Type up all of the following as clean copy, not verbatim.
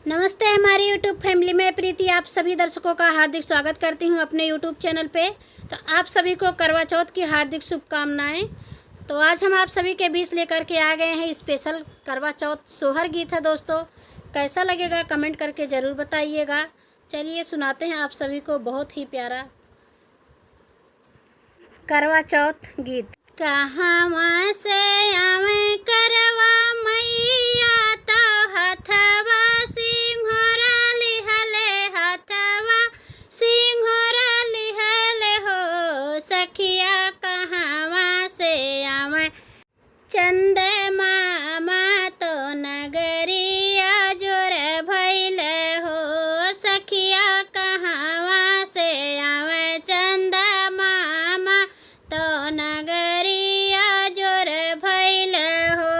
नमस्ते। हमारी YouTube family में प्रीति आप सभी दर्शकों का हार्दिक स्वागत करती हूं अपने यूट्यूब चैनल पे। तो आप सभी को करवा चौथ की हार्दिक शुभकामनाएं। तो आज हम आप सभी के बीच लेकर के आ गए हैं स्पेशल करवा चौथ सोहर गीत है दोस्तों। कैसा लगेगा कमेंट करके ज़रूर बताइएगा। चलिए सुनाते हैं आप सभी को बहुत ही प्यारा करवा चौथ गीत। कहाँ से आवे करवा मैया तो हथवा सिंघोरा लिहले, हथवा सिंघोरा लिहले हो। सखिया कहाँ से आवे चंद मामा तो नगरिया जोर भैले हो। सखिया कहाँ से आवे चंद मामा तो नगरिया जोर भैले हो।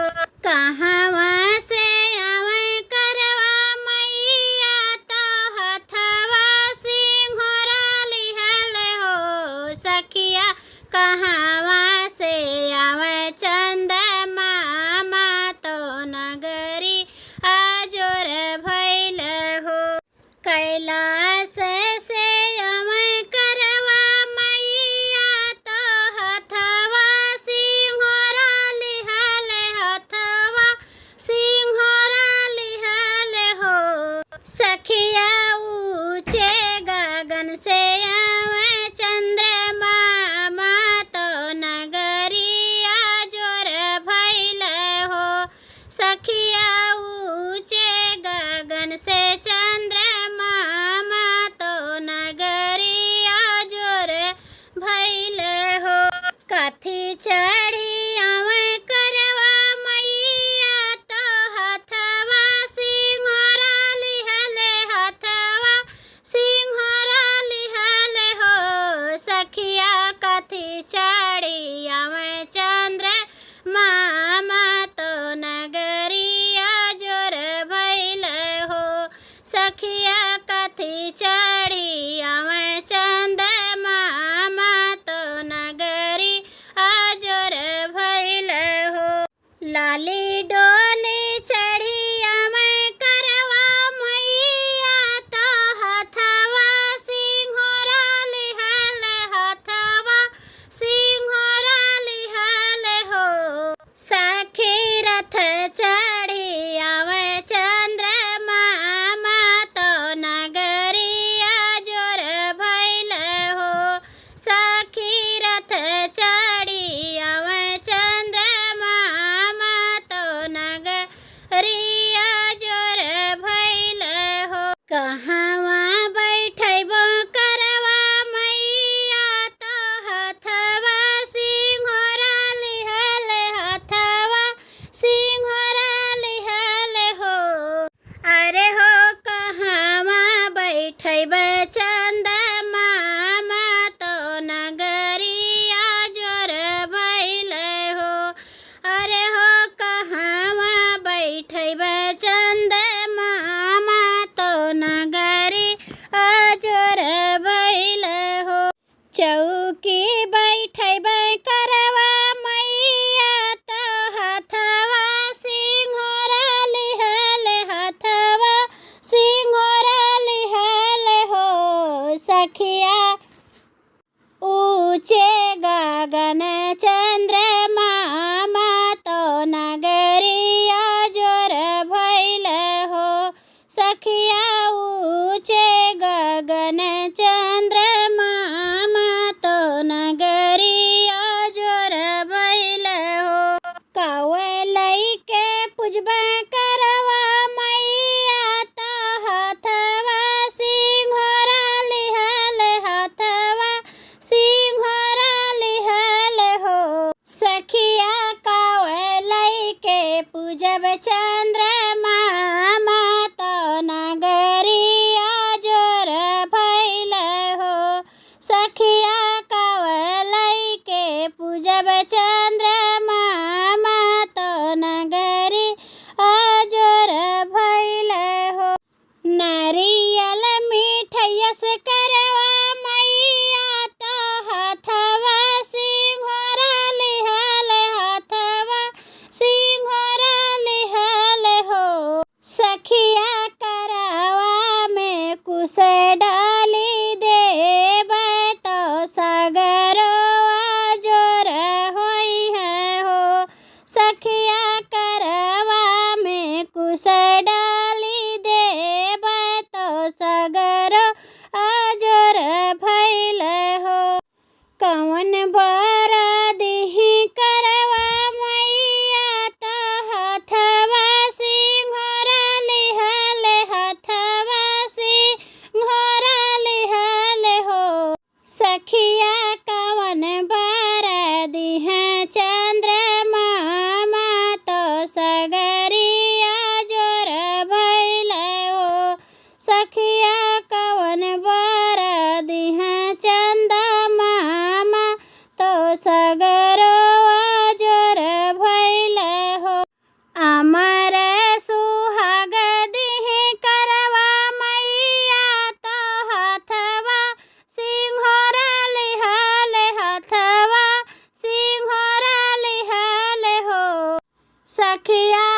कहाँ से आवे करवा मैया तो हथवा सिंघोरा लिहले हो। सखिया कहाँ से आवे चंद मामा तो नगरी आजोर भैले हो। कैलाश से आवे करवा मैया तो हथवा सिंघोरा लिहले, हथवा सिंघोरा लिहले हो। सखिया ऊंचे गगन से आवे चंद्रमा तो नगरिया जोर भैले हो। सखिया ऊंचे गगन से चंद्रमा तो नगरिया जोर भैले हो। कथी चढ़ी आवे करवा मैया तो हथवा सिंघोरा लिहले, हथवा सिंघोरा लिहले हो। सखिया कथी चढ़ी आवे चंद्रमा तो नगरिया जोर भैले हो। सखिया कथी चढ़ी आवे चंद्रमा तो नगरी आजोर भैले हो। लाली डोली चढ़ी आवे करवा मैया तो हथवा सिंघोरा लिहले, हथवा सिंघोरा लिहले हो। सखी रथ चढ़ी आवे चंद्रमा तो नगरिया जोर भैले हो। सखी रथ चढ़ी आवे चंद्रमा तो नगरिया जोर भैले हो। कहाँ बैठबो करवा मैया तो हथवा सिंघोरा लिहले, हथवा सिंघोरा लिहले हो। अरे हो कहाँ बैठबे चंद्रमा तो नगरिया जोर भैले हो। अरे हो कहाँ बैठबे चंद्रमा तो नगरी आजोर भैले हो। चौकी बैठबे करवा मैया तो हथवा सिंघोरा लिहले, हथवा सिंघोरा लिहले हो। सखिया ऊंचे गगन चंद्रमा तो नगरिया जोर भैले हो। सखिया ऊंचे गगन चंद्रमा तो नगरिया जोर भैले हो। कौवे लइके पूजबे करवा मैया तो हथवा सिंघोरा लिहले, हथवा सिंघोरा लिहले हो। सखिया कौवे लइके पूजब चंद्रमा तो नगर सखिया